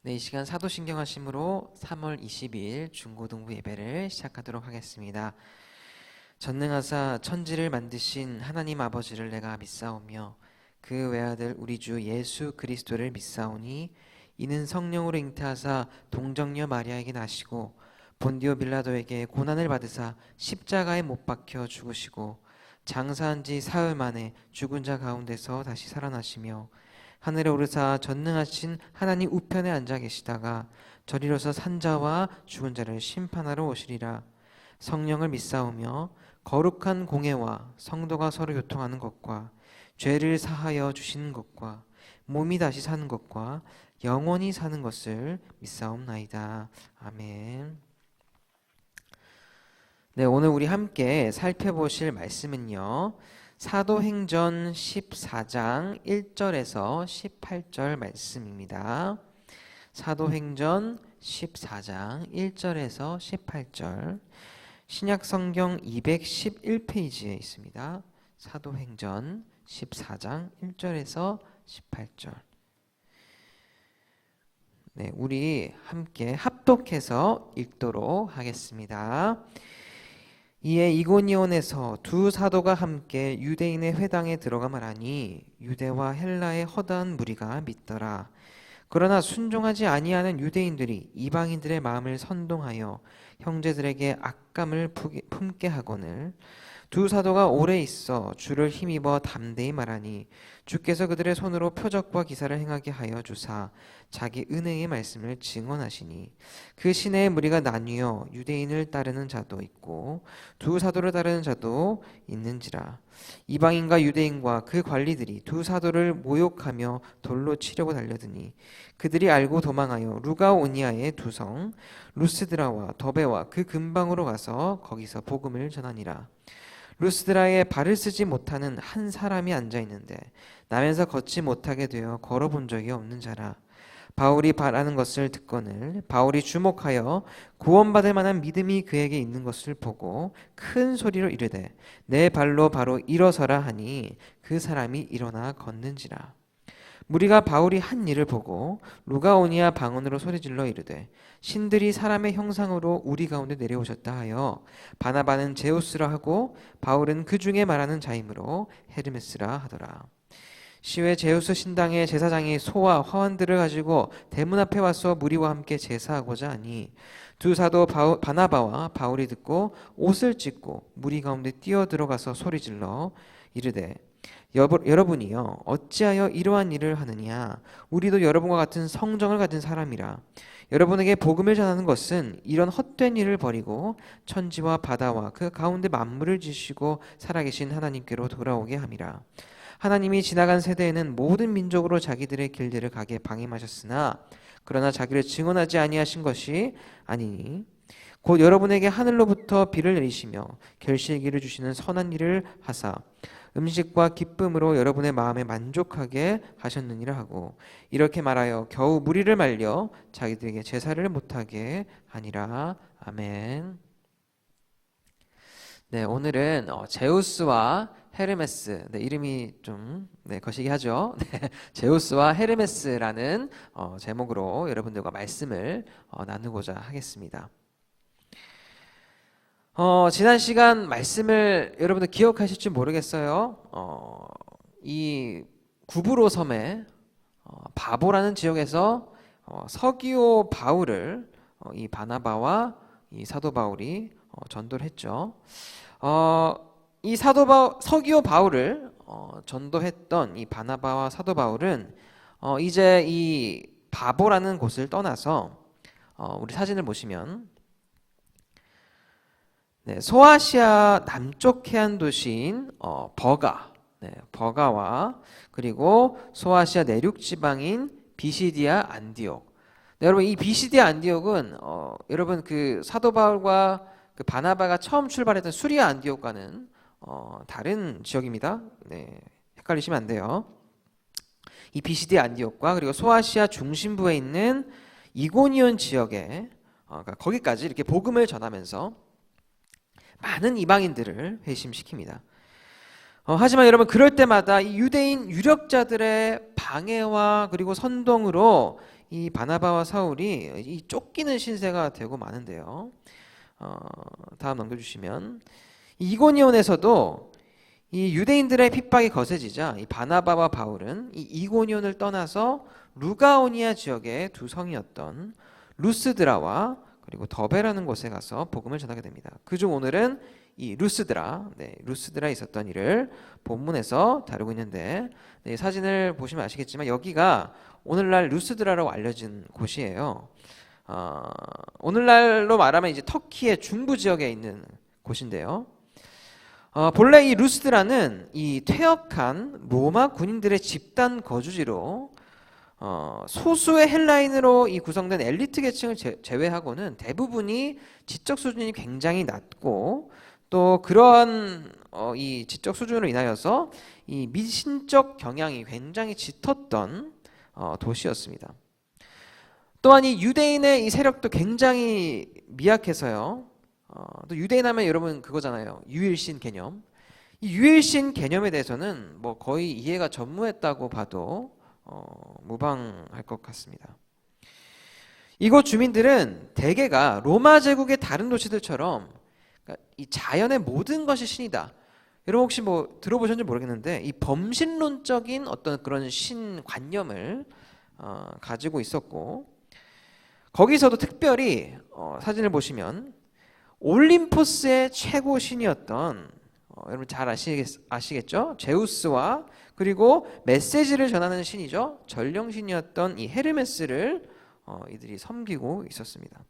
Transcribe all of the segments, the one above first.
네, 이 시간 사도신경 하심으로 3월 22일 중고등부 예배를 시작하도록 하겠습니다. 전능하사 천지를 만드신 하나님 아버지를 내가 믿사오며 그 외아들 우리 주 예수 그리스도를 믿사오니 이는 성령으로 잉태하사 동정녀 마리아에게 나시고 본디오 빌라도에게 고난을 받으사 십자가에 못 박혀 죽으시고 장사한 지 사흘 만에 죽은 자 가운데서 다시 살아나시며 하늘에 오르사 전능하신 하나님 우편에 앉아 계시다가 저리로서 산자와 죽은 자를 심판하러 오시리라. 성령을 믿사오며 거룩한 공회와 성도가 서로 교통하는 것과 죄를 사하여 주시는 것과 몸이 다시 사는 것과 영원히 사는 것을 믿사옵나이다. 아멘. 네, 오늘 우리 함께 살펴보실 말씀은요, 사도행전 14장 1절에서 18절 말씀입니다. 사도행전 14장 1절에서 18절, 신약성경 211페이지에 있습니다. 사도행전 14장 1절에서 18절. 네, 우리 함께 합독해서 읽도록 하겠습니다. 이에 이고니온에서 두 사도가 함께 유대인의 회당에 들어가 말하니 유대와 헬라의 허다한 무리가 믿더라. 그러나 순종하지 아니하는 유대인들이 이방인들의 마음을 선동하여 형제들에게 악감을 품게 하거늘 두 사도가 오래 있어 주를 힘입어 담대히 말하니 주께서 그들의 손으로 표적과 기사를 행하게 하여 주사 자기 은혜의 말씀을 증언하시니 그 시내의 무리가 나뉘어 유대인을 따르는 자도 있고 두 사도를 따르는 자도 있는지라. 이방인과 유대인과 그 관리들이 두 사도를 모욕하며 돌로 치려고 달려드니 그들이 알고 도망하여 루가오니아의 두 성 루스드라와 더베와 그 근방으로 가서 거기서 복음을 전하니라. 루스드라에 발을 쓰지 못하는 한 사람이 앉아 있는데 나면서 걷지 못하게 되어 걸어본 적이 없는 자라. 바울이 바라는 것을 듣거늘 바울이 주목하여 구원받을 만한 믿음이 그에게 있는 것을 보고 큰 소리로 이르되 내 발로 바로 일어서라 하니 그 사람이 일어나 걷는지라. 무리가 바울이 한 일을 보고 루가오니아 방언으로 소리질러 이르되 신들이 사람의 형상으로 우리 가운데 내려오셨다 하여 바나바는 제우스라 하고 바울은 그 중에 말하는 자이므로 헤르메스라 하더라. 시외 제우스 신당의 제사장이 소와 화환들을 가지고 대문 앞에 와서 무리와 함께 제사하고자 하니 두 사도 바나바와 바울이 듣고 옷을 찢고 무리 가운데 뛰어 들어가서 소리질러 이르되 여러분이요 어찌하여 이러한 일을 하느냐. 우리도 여러분과 같은 성정을 가진 사람이라. 여러분에게 복음을 전하는 것은 이런 헛된 일을 버리고 천지와 바다와 그 가운데 만물을 지으시고 살아계신 하나님께로 돌아오게 함이라. 하나님이 지나간 세대에는 모든 민족으로 자기들의 길들을 가게 방임하셨으나 그러나 자기를 증언하지 아니하신 것이 아니니 곧 여러분에게 하늘로부터 비를 내리시며 결실기를 주시는 선한 일을 하사 음식과 기쁨으로 여러분의 마음에 만족하게 하셨느니라 하고 이렇게 말하여 겨우 무리를 말려 자기들에게 제사를 못하게 하니라. 아멘. 네, 오늘은 제우스와 헤르메스, 네, 이름이 좀 거시기 하죠. 네, 제우스와 헤르메스라는 제목으로 여러분들과 말씀을 나누고자 하겠습니다. 지난 시간 말씀을 여러분들 기억하실지 모르겠어요. 이 구브로 섬에 바보라는 지역에서 서기오 바울을 이 바나바와 이 사도 바울이 전도를 했죠. 이 서기오 바울을 전도했던 이 바나바와 사도 바울은 이제 이 바보라는 곳을 떠나서 우리 사진을 보시면 네, 소아시아 남쪽 해안 도시인 버가와 그리고 소아시아 내륙 지방인 비시디아 안디옥. 네, 여러분 이 비시디아 안디옥은 여러분 그 사도 바울과 그 바나바가 처음 출발했던 수리아 안디옥과는 다른 지역입니다. 네, 헷갈리시면 안 돼요. 이 비시디아 안디옥과 그리고 소아시아 중심부에 있는 이고니온 지역에 그러니까 거기까지 이렇게 복음을 전하면서 많은 이방인들을 회심시킵니다. 하지만 여러분 그럴 때마다 이 유대인 유력자들의 방해와 그리고 선동으로 이 바나바와 사울이 이 쫓기는 신세가 되고 마는데요. 다음 넘겨주시면 이고니온에서도 이 유대인들의 핍박이 거세지자 이 바나바와 바울은 이 이고니온을 떠나서 루가오니아 지역의 두 성이었던 루스드라와 그리고 더베라는 곳에 가서 복음을 전하게 됩니다. 그중 오늘은 이 루스드라에 있었던 일을 본문에서 다루고 있는데, 네, 사진을 보시면 아시겠지만 여기가 오늘날 루스드라라고 알려진 곳이에요. 오늘날로 말하면 이제 터키의 중부 지역에 있는 곳인데요. 본래 이 루스드라는 이 퇴역한 로마 군인들의 집단 거주지로 소수의 헬라인으로 이 구성된 엘리트 계층을 제외하고는 대부분이 지적 수준이 굉장히 낮고, 또 그러한 이 지적 수준으로 인하여서 이 미신적 경향이 굉장히 짙었던 도시였습니다. 또한 이 유대인의 이 세력도 굉장히 미약해서요. 또 유대인 하면 여러분 그거잖아요. 유일신 개념. 이 유일신 개념에 대해서는 뭐 거의 이해가 전무했다고 봐도 무방할 것 같습니다. 이곳 주민들은 대개가 로마 제국의 다른 도시들처럼 그러니까 이 자연의 모든 것이 신이다. 여러분 혹시 뭐 들어보셨는지 모르겠는데 이 범신론적인 어떤 그런 신관념을 가지고 있었고, 거기서도 특별히 사진을 보시면 올림포스의 최고 신이었던 여러분 잘 아시겠죠? 제우스와 그리고 메시지를 전하는 신이죠. 전령신이었던 이 헤르메스를 이들이 섬기고 있었습니다.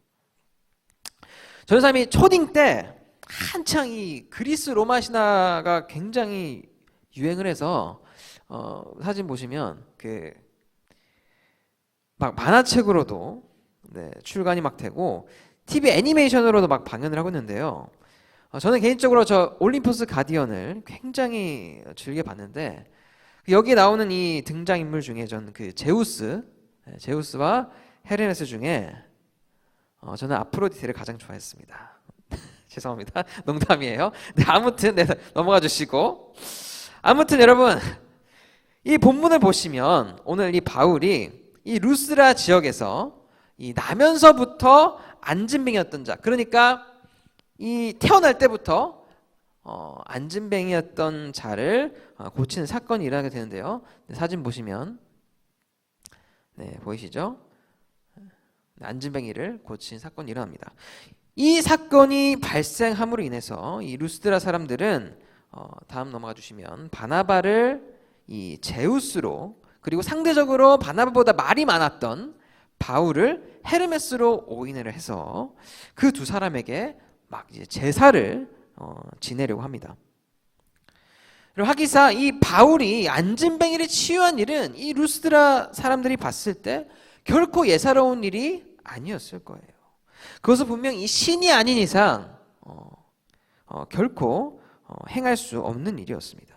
전사님이 초딩 때 한창 이 그리스 로마 신화가 굉장히 유행을 해서 사진 보시면 그 막 만화책으로도 네, 출간이 막 되고 TV 애니메이션으로도 막 방영을 하고 있는데요. 저는 개인적으로 저 올림포스 가디언을 굉장히 즐겨 봤는데 여기에 나오는 이 등장인물 중에 저는 그 제우스와 헤르메스 중에 저는 아프로디테를 가장 좋아했습니다. 죄송합니다. 농담이에요. 네, 아무튼 네, 넘어가 주시고, 아무튼 여러분 이 본문을 보시면 오늘 이 바울이 이 루스드라 지역에서 이 나면서부터 안진뱅이였던 자, 그러니까 이 태어날 때부터 안진뱅이였던 자를 고치는 사건이 일어나게 되는데요. 네, 사진 보시면 네, 보이시죠? 안진뱅이를 고친 사건이 일어납니다. 이 사건이 발생함으로 인해서 이 루스드라 사람들은 다음 넘어가 주시면 바나바를 이 제우스로, 그리고 상대적으로 바나바보다 말이 많았던 바울을 헤르메스로 오인을 해서 그 두 사람에게 막 이제 제사를 지내려고 합니다. 그리고 하기사 이 바울이 안진뱅이를 치유한 일은 이 루스드라 사람들이 봤을 때 결코 예사로운 일이 아니었을 거예요. 그것은 분명 이 신이 아닌 이상 결코 행할 수 없는 일이었습니다.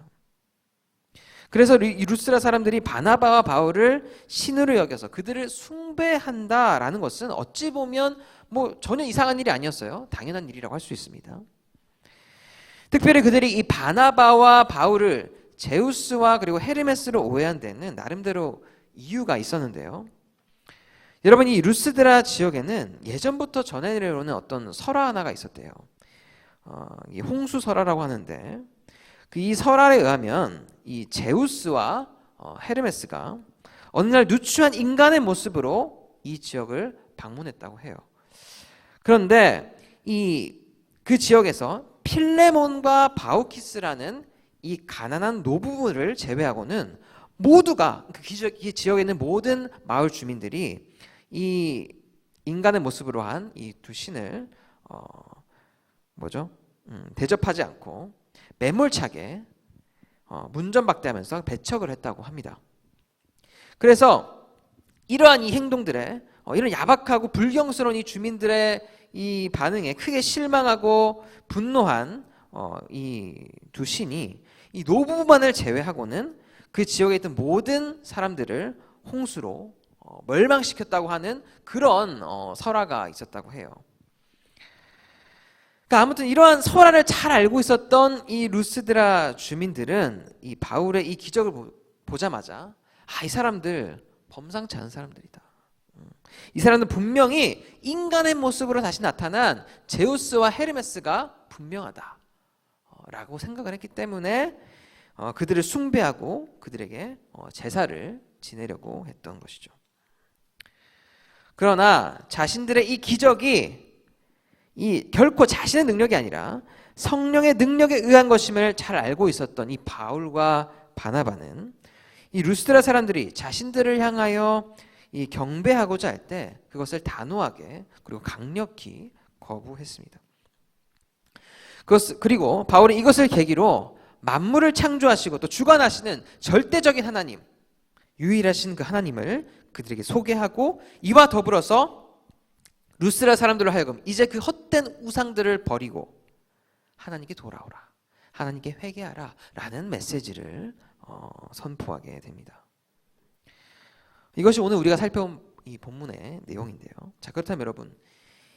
그래서 이 루스드라 사람들이 바나바와 바울을 신으로 여겨서 그들을 숭배한다라는 것은 어찌 보면 뭐 전혀 이상한 일이 아니었어요. 당연한 일이라고 할 수 있습니다. 특별히 그들이 이 바나바와 바울을 제우스와 그리고 헤르메스로 오해한 데는 나름대로 이유가 있었는데요. 여러분 이 루스드라 지역에는 예전부터 전해 내려오는 어떤 설화 하나가 있었대요. 이 홍수설화라고 하는데 이 설화에 의하면 이 제우스와 헤르메스가 어느 날 누추한 인간의 모습으로 이 지역을 방문했다고 해요. 그런데 그 지역에서 필레몬과 바우키스라는 이 가난한 노부부를 제외하고는 모두가 그 지역에 있는 모든 마을 주민들이 이 인간의 모습으로 한 이 두 신을 대접하지 않고 매몰차게 문전박대하면서 배척을 했다고 합니다. 그래서 이러한 이 행동들에 이런 야박하고 불경스러운 이 주민들의 이 반응에 크게 실망하고 분노한 이 두 신이 이 노부부만을 제외하고는 그 지역에 있던 모든 사람들을 홍수로 멸망시켰다고 하는 그런 설화가 있었다고 해요. 그러니까 아무튼 이러한 설화를 잘 알고 있었던 이 루스드라 주민들은 이 바울의 이 기적을 보자마자 이 사람들 범상치 않은 사람들이다. 이 사람은 분명히 인간의 모습으로 다시 나타난 제우스와 헤르메스가 분명하다 라고 생각을 했기 때문에 그들을 숭배하고 그들에게 제사를 지내려고 했던 것이죠. 그러나 자신들의 이 기적이 결코 자신의 능력이 아니라 성령의 능력에 의한 것임을 잘 알고 있었던 이 바울과 바나바는 이 루스드라 사람들이 자신들을 향하여 이 경배하고자 할 때 그것을 단호하게 그리고 강력히 거부했습니다. 그리고 바울은 이것을 계기로 만물을 창조하시고 또 주관하시는 절대적인 하나님, 유일하신 그 하나님을 그들에게 소개하고 이와 더불어서 루스드라 사람들로 하여금 이제 그 헛된 우상들을 버리고 하나님께 돌아오라, 하나님께 회개하라 라는 메시지를 선포하게 됩니다. 이것이 오늘 우리가 살펴본 이 본문의 내용인데요. 자, 그렇다면 여러분,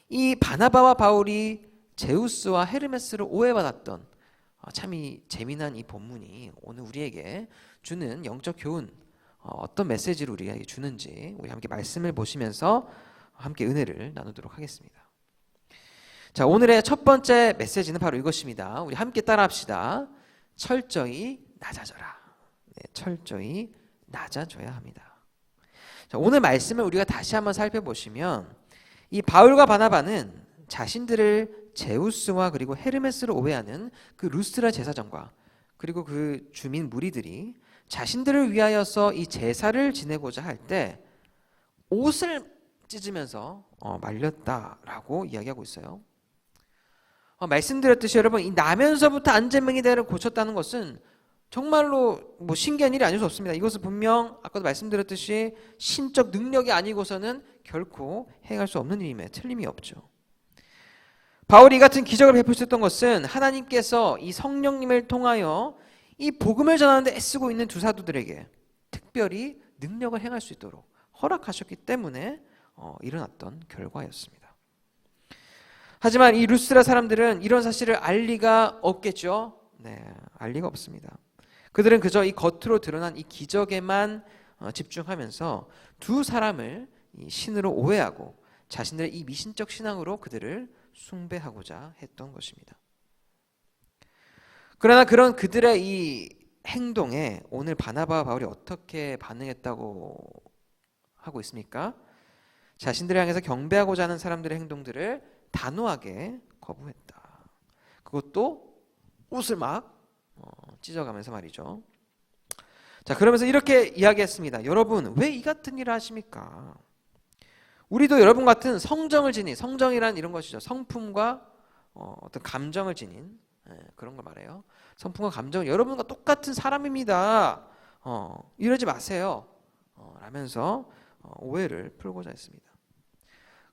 이 바나바와 바울이 제우스와 헤르메스를 오해받았던 참 재미난 이 본문이 오늘 우리에게 주는 영적 교훈, 어떤 메시지를 우리에게 주는지 우리 함께 말씀을 보시면서 함께 은혜를 나누도록 하겠습니다. 자, 오늘의 첫 번째 메시지는 바로 이것입니다. 우리 함께 따라합시다. 철저히 낮아져라. 네, 철저히 낮아져야 합니다. 자, 오늘 말씀을 우리가 다시 한번 살펴보시면 이 바울과 바나바는 자신들을 제우스와 그리고 헤르메스로 오해하는 그 루스드라 제사장과 그리고 그 주민 무리들이 자신들을 위하여서 이 제사를 지내고자 할 때 옷을 찢으면서 말렸다라고 이야기하고 있어요. 말씀드렸듯이 여러분, 이 나면서부터 안전병이 대를 고쳤다는 것은 정말로 신기한 일이 아닐 수 없습니다. 이것은 분명 아까도 말씀드렸듯이 신적 능력이 아니고서는 결코 행할 수 없는 일임에 틀림이 없죠. 바울이 같은 기적을 베푸셨던 것은 하나님께서 이 성령님을 통하여 이 복음을 전하는데 애쓰고 있는 두 사도들에게 특별히 능력을 행할 수 있도록 허락하셨기 때문에 일어났던 결과였습니다. 하지만 이 루스드라 사람들은 이런 사실을 알 리가 없겠죠. 네, 알 리가 없습니다. 그들은 그저 이 겉으로 드러난 이 기적에만 집중하면서 두 사람을 이 신으로 오해하고 자신들의 이 미신적 신앙으로 그들을 숭배하고자 했던 것입니다. 그러나 그런 그들의 이 행동에 오늘 바나바와 바울이 어떻게 반응했다고 하고 있습니까? 자신들을 향해서 경배하고자 하는 사람들의 행동들을 단호하게 거부했다. 그것도 옷을 막 찢어가면서 말이죠. 자, 그러면서 이렇게 이야기했습니다. 여러분, 왜 이 같은 일을 하십니까? 우리도 여러분 같은 성정을 지닌, 성정이란 이런 것이죠. 성품과 어떤 감정을 지닌 그런 걸 말해요. 성품과 감정은 여러분과 똑같은 사람입니다. 이러지 마세요. 라면서 오해를 풀고자 했습니다.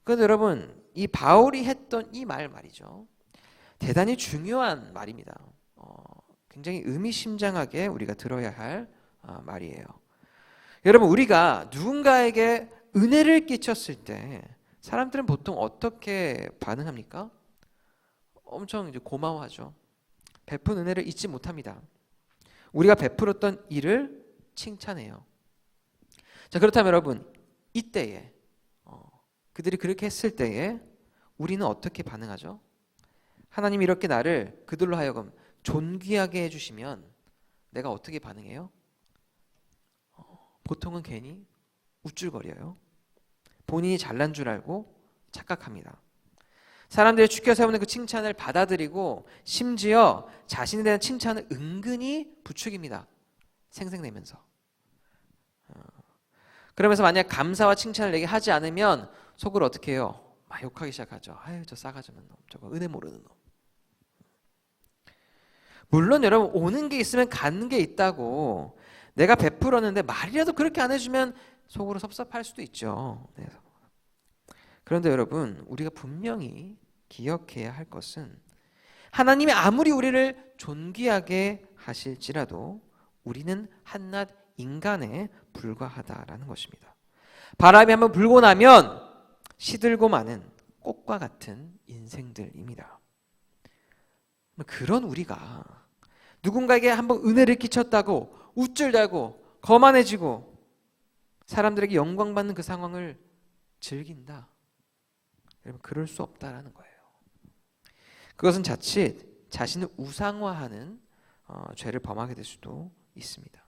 그런데 여러분, 이 바울이 했던 이 말이죠. 대단히 중요한 말입니다. 굉장히 의미심장하게 우리가 들어야 할 말이에요. 여러분, 우리가 누군가에게 은혜를 끼쳤을 때 사람들은 보통 어떻게 반응합니까? 엄청 이제 고마워하죠. 베푼 은혜를 잊지 못합니다. 우리가 베풀었던 일을 칭찬해요. 자, 그렇다면 여러분, 이때에 그들이 그렇게 했을 때에 우리는 어떻게 반응하죠? 하나님이 이렇게 나를 그들로 하여금 존귀하게 해주시면 내가 어떻게 반응해요? 보통은 괜히 우쭐거려요. 본인이 잘난 줄 알고 착각합니다. 사람들이 추켜 세우는 그 칭찬을 받아들이고 심지어 자신에 대한 칭찬을 은근히 부추깁니다. 생색내면서. 그러면서 만약 감사와 칭찬을 내게 하지 않으면 속으로 어떻게 해요? 막 욕하기 시작하죠. 아유, 저 싸가지 없는 놈, 저거 은혜 모르는 놈. 물론 여러분, 오는 게 있으면 가는 게 있다고 내가 베풀었는데 말이라도 그렇게 안 해주면 속으로 섭섭할 수도 있죠. 네. 그런데 여러분, 우리가 분명히 기억해야 할 것은 하나님이 아무리 우리를 존귀하게 하실지라도 우리는 한낱 인간에 불과하다라는 것입니다. 바람이 한번 불고 나면 시들고 마는 꽃과 같은 인생들입니다. 그런 우리가 누군가에게 한번 은혜를 끼쳤다고 우쭐대고 거만해지고 사람들에게 영광받는 그 상황을 즐긴다. 여러분, 그럴 수 없다라는 거예요. 그것은 자칫 자신을 우상화하는 죄를 범하게 될 수도 있습니다.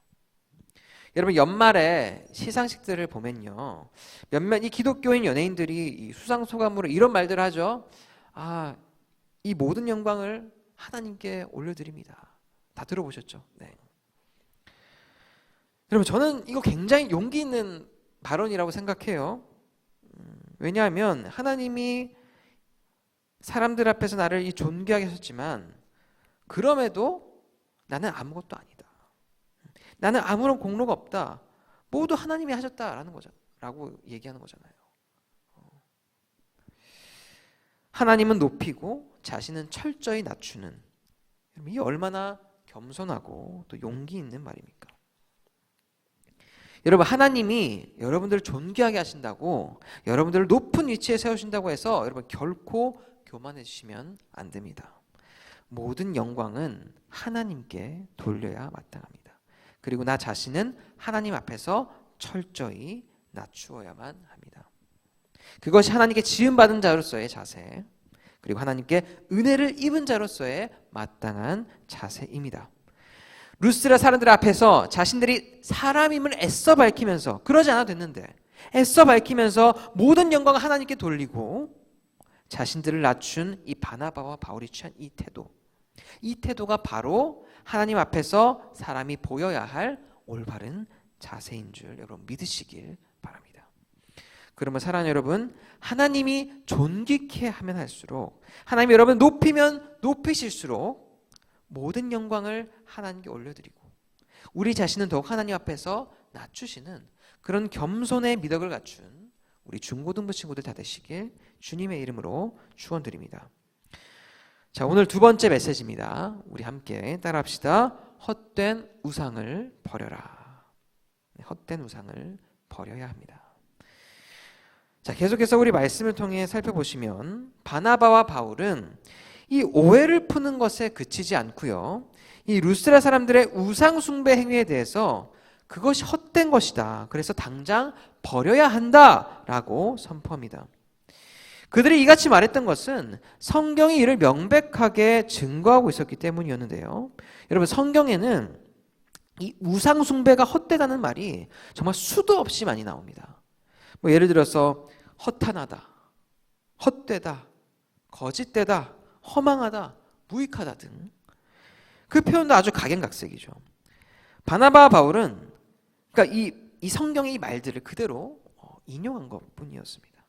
여러분, 연말에 시상식들을 보면요, 몇몇 이 기독교인 연예인들이 이 수상소감으로 이런 말들을 하죠. 이 모든 영광을 하나님께 올려드립니다. 다 들어보셨죠? 네. 여러분, 저는 이거 굉장히 용기 있는 발언이라고 생각해요. 왜냐하면 하나님이 사람들 앞에서 나를 이 존귀하게 하셨지만 그럼에도 나는 아무것도 아니다. 나는 아무런 공로가 없다. 모두 하나님이 하셨다라는 거라고 얘기하는 거잖아요. 하나님은 높이고 자신은 철저히 낮추는, 이 얼마나 겸손하고 또 용기 있는 말입니까? 여러분, 하나님이 여러분들을 존귀하게 하신다고, 여러분들을 높은 위치에 세우신다고 해서 여러분 결코 교만해지시면 안 됩니다. 모든 영광은 하나님께 돌려야 마땅합니다. 그리고 나 자신은 하나님 앞에서 철저히 낮추어야만 합니다. 그것이 하나님께 지음받은 자로서의 자세, 그리고 하나님께 은혜를 입은 자로서의 마땅한 자세입니다. 루스드라 사람들 앞에서 자신들이 사람임을 애써 밝히면서, 그러지 않아도 됐는데 애써 밝히면서 모든 영광을 하나님께 돌리고 자신들을 낮춘 이 바나바와 바울이 취한 이 태도가 바로 하나님 앞에서 사람이 보여야 할 올바른 자세인 줄 여러분 믿으시길 바랍니다. 그러면 사랑하는 여러분, 하나님이 존귀케 하면 할수록, 하나님이 여러분 높이면 높이실수록 모든 영광을 하나님께 올려드리고 우리 자신은 더욱 하나님 앞에서 낮추시는 그런 겸손의 미덕을 갖춘 우리 중고등부 친구들 다 되시길 주님의 이름으로 축원드립니다. 자, 오늘 두 번째 메시지입니다. 우리 함께 따라합시다. 헛된 우상을 버려라. 헛된 우상을 버려야 합니다. 자, 계속해서 우리 말씀을 통해 살펴보시면 바나바와 바울은 이 오해를 푸는 것에 그치지 않고요, 이 루스드라 사람들의 우상 숭배 행위에 대해서 그것이 헛된 것이다, 그래서 당장 버려야 한다라고 선포합니다. 그들이 이같이 말했던 것은 성경이 이를 명백하게 증거하고 있었기 때문이었는데요. 여러분, 성경에는 이 우상 숭배가 헛되다는 말이 정말 수도 없이 많이 나옵니다. 예를 들어서 허탄하다, 헛되다, 거짓되다, 허망하다, 무익하다 등 그 표현도 아주 각양각색이죠. 바나바와 바울은 그러니까 이 성경의 이 말들을 그대로 인용한 것뿐이었습니다.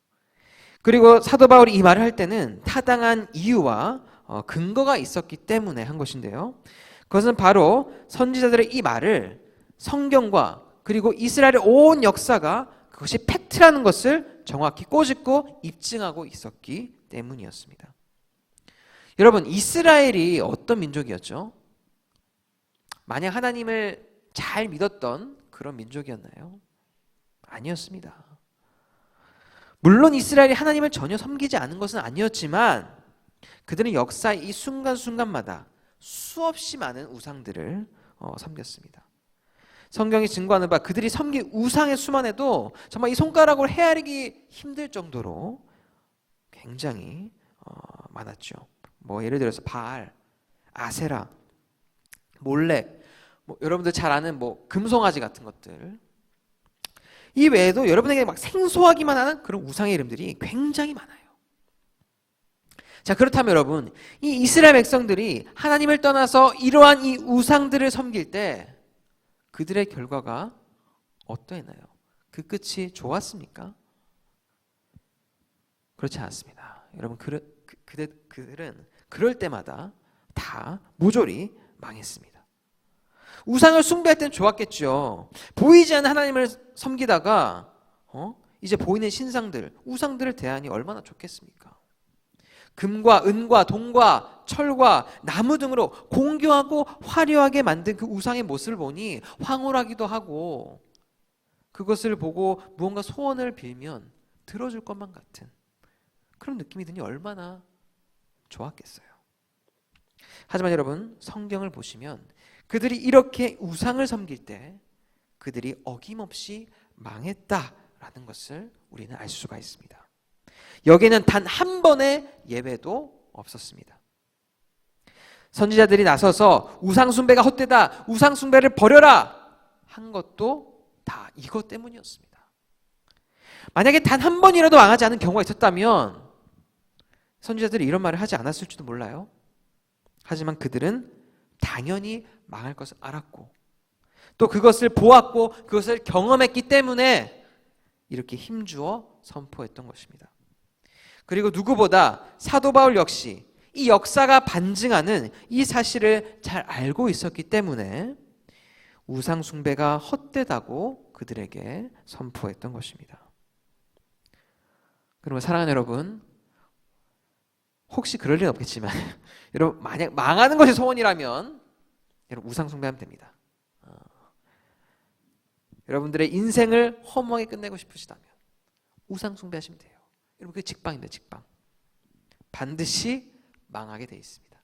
그리고 사도 바울이 이 말을 할 때는 타당한 이유와 근거가 있었기 때문에 한 것인데요. 그것은 바로 선지자들의 이 말을 성경과 그리고 이스라엘의 온 역사가 그것이 팩트라는 것을 정확히 꼬집고 입증하고 있었기 때문이었습니다. 여러분, 이스라엘이 어떤 민족이었죠? 만약 하나님을 잘 믿었던 그런 민족이었나요? 아니었습니다. 물론 이스라엘이 하나님을 전혀 섬기지 않은 것은 아니었지만 그들은 역사의 이 순간순간마다 수없이 많은 우상들을 섬겼습니다. 성경이 증거하는 바 그들이 섬긴 우상의 수만 해도 정말 이 손가락으로 헤아리기 힘들 정도로 굉장히 많았죠. 예를 들어서 바알, 아세라, 몰렉, 여러분들 잘 아는 금송아지 같은 것들, 이 외에도 여러분에게 막 생소하기만 하는 그런 우상의 이름들이 굉장히 많아요. 자, 그렇다면 여러분, 이 이스라엘 백성들이 하나님을 떠나서 이러한 이 우상들을 섬길 때 그들의 결과가 어떠했나요? 그 끝이 좋았습니까? 그렇지 않습니다. 여러분, 그들은 그럴 때마다 다 모조리 망했습니다. 우상을 숭배할 때는 좋았겠죠. 보이지 않는 하나님을 섬기다가 이제 보이는 신상들, 우상들을 대하니 얼마나 좋겠습니까? 금과 은과 동과 철과 나무 등으로 공교하고 화려하게 만든 그 우상의 모습을 보니 황홀하기도 하고, 그것을 보고 무언가 소원을 빌면 들어줄 것만 같은 그런 느낌이 드니 얼마나 좋았겠어요. 하지만 여러분, 성경을 보시면 그들이 이렇게 우상을 섬길 때 그들이 어김없이 망했다라는 것을 우리는 알 수가 있습니다. 여기에는 단 한 번의 예배도 없었습니다. 선지자들이 나서서 우상숭배가 헛되다, 우상숭배를 버려라 한 것도 다 이것 때문이었습니다. 만약에 단 한 번이라도 망하지 않은 경우가 있었다면 선지자들이 이런 말을 하지 않았을지도 몰라요. 하지만 그들은 당연히 망할 것을 알았고 또 그것을 보았고 그것을 경험했기 때문에 이렇게 힘주어 선포했던 것입니다. 그리고 누구보다 사도 바울 역시 이 역사가 반증하는 이 사실을 잘 알고 있었기 때문에 우상 숭배가 헛되다고 그들에게 선포했던 것입니다. 그러면 사랑하는 여러분, 혹시 그럴 일은 없겠지만 여러분 만약 망하는 것이 소원이라면 여러분 우상 숭배하면 됩니다. 여러분들의 인생을 허무하게 끝내고 싶으시다면 우상 숭배하시면 돼요. 여러분 그게 직방입니다. 직방. 반드시 망하게 돼 있습니다.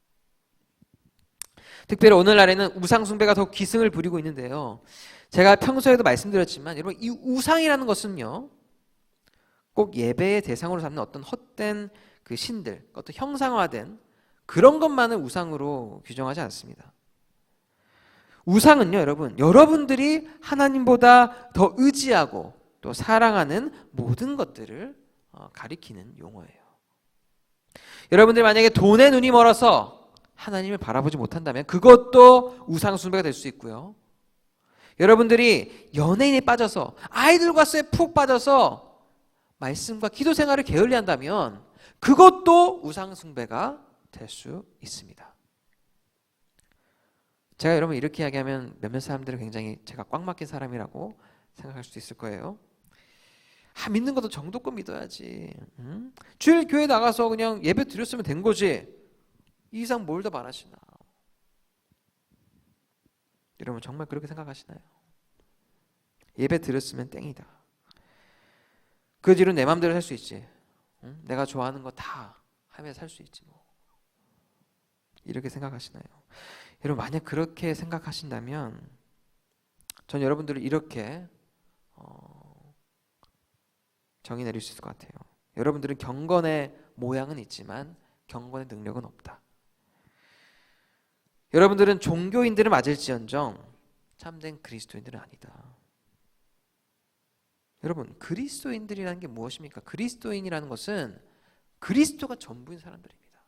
특별히 오늘날에는 우상 숭배가 더 기승을 부리고 있는데요. 제가 평소에도 말씀드렸지만 여러분 이 우상이라는 것은요, 꼭 예배의 대상으로 삼는 어떤 헛된 그 신들, 어떤 형상화된 그런 것만을 우상으로 규정하지 않습니다. 우상은요, 여러분들이 하나님보다 더 의지하고 또 사랑하는 모든 것들을 가리키는 용어예요. 여러분들 만약에 돈에 눈이 멀어서 하나님을 바라보지 못한다면 그것도 우상 숭배가 될 수 있고요. 여러분들이 연예인에 빠져서 아이돌 가수에 푹 빠져서 말씀과 기도 생활을 게을리한다면 그것도 우상 숭배가 될 수 있습니다. 제가 여러분 이렇게 이야기하면 몇몇 사람들은 굉장히 제가 꽉 막힌 사람이라고 생각할 수도 있을 거예요. 믿는 것도 정도껏 믿어야지. 주일 교회 나가서 그냥 예배 드렸으면 된 거지. 이 이상 뭘 더 바라시나. 여러분 정말 그렇게 생각하시나요? 예배 드렸으면 땡이다. 그 뒤로 내 맘대로 살 수 있지. 내가 좋아하는 거 다 하며 살 수 있지 뭐. 이렇게 생각하시나요? 여러분 만약 그렇게 생각하신다면 전 여러분들을 이렇게 정의 내릴 수 있을 것 같아요. 여러분들은 경건의 모양은 있지만 경건의 능력은 없다. 여러분들은 종교인들을 맞을지언정 참된 그리스도인들은 아니다. 여러분 그리스도인들이라는 게 무엇입니까? 그리스도인이라는 것은 그리스도가 전부인 사람들입니다.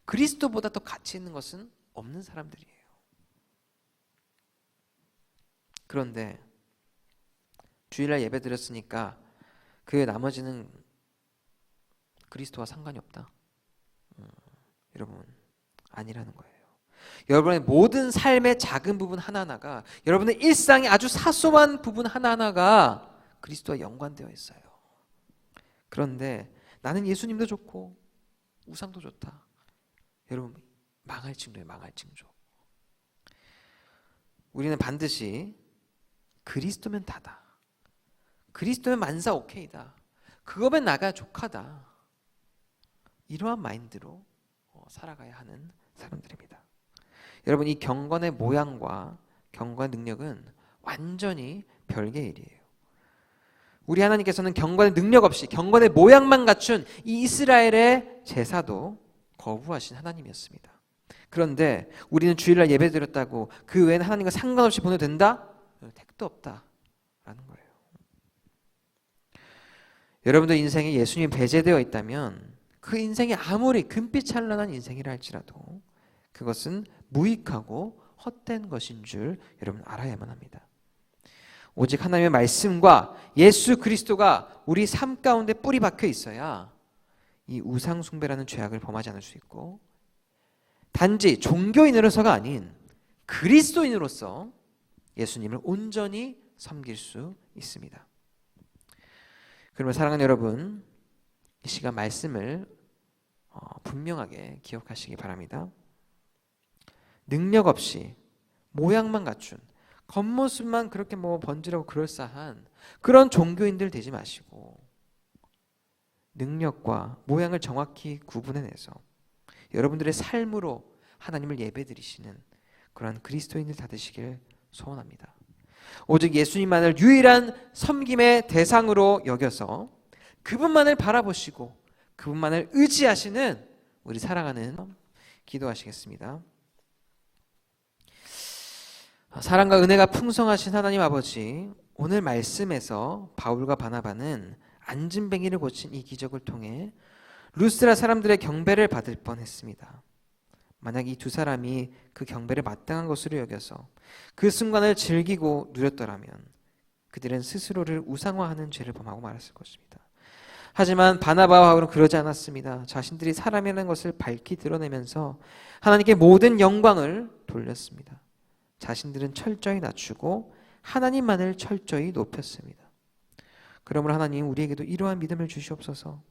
그리스도보다 더 가치 있는 것은 없는 사람들이에요. 그런데 주일날 예배 드렸으니까 그 나머지는 그리스도와 상관이 없다. 여러분 아니라는 거예요. 여러분의 모든 삶의 작은 부분 하나하나가, 여러분의 일상의 아주 사소한 부분 하나하나가 그리스도와 연관되어 있어요. 그런데 나는 예수님도 좋고 우상도 좋다. 여러분 망할 징조예요. 망할 징조. 우리는 반드시 그리스도면 다다. 그리스도면 만사 오케이다. 그거면 나가 족하다. 이러한 마인드로 살아가야 하는 사람들입니다. 여러분 이 경건의 모양과 경건의 능력은 완전히 별개의 일이에요. 우리 하나님께서는 경건의 능력 없이 경건의 모양만 갖춘 이 이스라엘의 제사도 거부하신 하나님이었습니다. 그런데 우리는 주일날 예배드렸다고 그 외에는 하나님과 상관없이 보내도 된다? 택도 없다라는 거예요. 여러분들 인생에 예수님이 배제되어 있다면 그 인생이 아무리 금빛 찬란한 인생이라 할지라도 그것은 무익하고 헛된 것인 줄 여러분 알아야만 합니다. 오직 하나님의 말씀과 예수 그리스도가 우리 삶 가운데 뿌리 박혀 있어야 이 우상 숭배라는 죄악을 범하지 않을 수 있고, 단지 종교인으로서가 아닌 그리스도인으로서 예수님을 온전히 섬길 수 있습니다. 그러면 사랑하는 여러분, 이 시간 말씀을 분명하게 기억하시기 바랍니다. 능력 없이 모양만 갖춘, 겉모습만 그렇게 번지르고 그럴싸한 그런 종교인들 되지 마시고 능력과 모양을 정확히 구분해내서 여러분들의 삶으로 하나님을 예배드리시는 그런 그리스도인들 다 되시길 소원합니다. 오직 예수님만을 유일한 섬김의 대상으로 여겨서 그분만을 바라보시고 그분만을 의지하시는 우리 사랑하는 기도하시겠습니다. 사랑과 은혜가 풍성하신 하나님 아버지, 오늘 말씀에서 바울과 바나바는 안진뱅이를 고친 이 기적을 통해 루스드라 사람들의 경배를 받을 뻔했습니다. 만약 이 두 사람이 그 경배를 마땅한 것으로 여겨서 그 순간을 즐기고 누렸더라면 그들은 스스로를 우상화하는 죄를 범하고 말았을 것입니다. 하지만 바나바와 바울은 그러지 않았습니다. 자신들이 사람이라는 것을 밝히 드러내면서 하나님께 모든 영광을 돌렸습니다. 자신들은 철저히 낮추고 하나님만을 철저히 높였습니다. 그러므로 하나님, 우리에게도 이러한 믿음을 주시옵소서.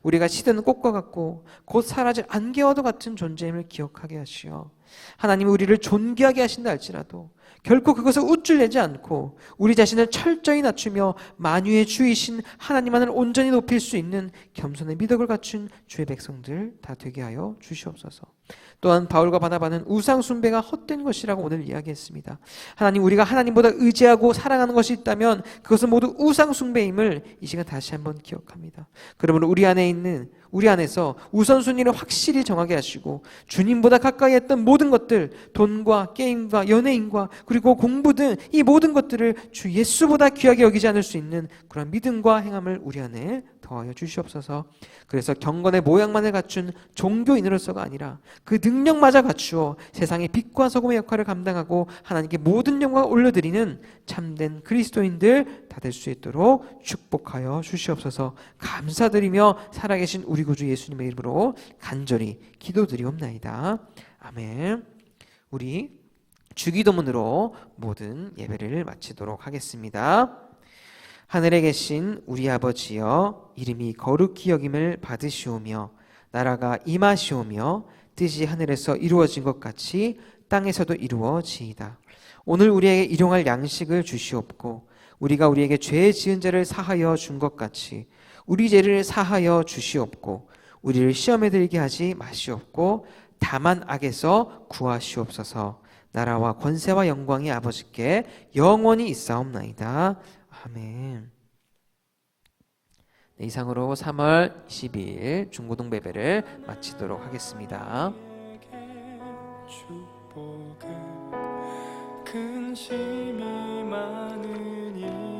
우리가 시드는 꽃과 같고 곧 사라질 안개와도 같은 존재임을 기억하게 하시어 하나님이 우리를 존귀하게 하신다 할지라도 결코 그것을 우쭐내지 않고 우리 자신을 철저히 낮추며 만유의 주이신 하나님만을 온전히 높일 수 있는 겸손의 미덕을 갖춘 주의 백성들 다 되게 하여 주시옵소서. 또한 바울과 바나바는 우상 숭배가 헛된 것이라고 오늘 이야기했습니다. 하나님, 우리가 하나님보다 의지하고 사랑하는 것이 있다면 그것은 모두 우상 숭배임을 이 시간 다시 한번 기억합니다. 그러므로 우리 안에서 우선순위를 확실히 정하게 하시고 주님보다 가까이 했던 모든 것들, 돈과 게임과 연예인과 그리고 공부 등 이 모든 것들을 주 예수보다 귀하게 여기지 않을 수 있는 그런 믿음과 행함을 우리 안에 더하여 주시옵소서. 그래서 경건의 모양만을 갖춘 종교인으로서가 아니라 그 능력마저 갖추어 세상의 빛과 소금의 역할을 감당하고 하나님께 모든 영광을 올려드리는 참된 그리스도인들 다 될 수 있도록 축복하여 주시옵소서. 감사드리며 살아계신 우리 구주 예수님의 이름으로 간절히 기도드리옵나이다. 아멘. 우리 주기도문으로 모든 예배를 마치도록 하겠습니다. 하늘에 계신 우리 아버지여, 이름이 거룩히 여김을 받으시오며 나라가 임하시오며 뜻이 하늘에서 이루어진 것 같이 땅에서도 이루어지이다. 오늘 우리에게 일용할 양식을 주시옵고 우리가 우리에게 죄 지은 자를 사하여 준 것 같이 우리 죄를 사하여 주시옵고 우리를 시험에 들게 하지 마시옵고 다만 악에서 구하시옵소서. 나라와 권세와 영광이 아버지께 영원히 있사옵나이다. 아멘. 네, 이상으로 3월 22일 중고등 예배를 마치도록 하겠습니다. 근심이 많으니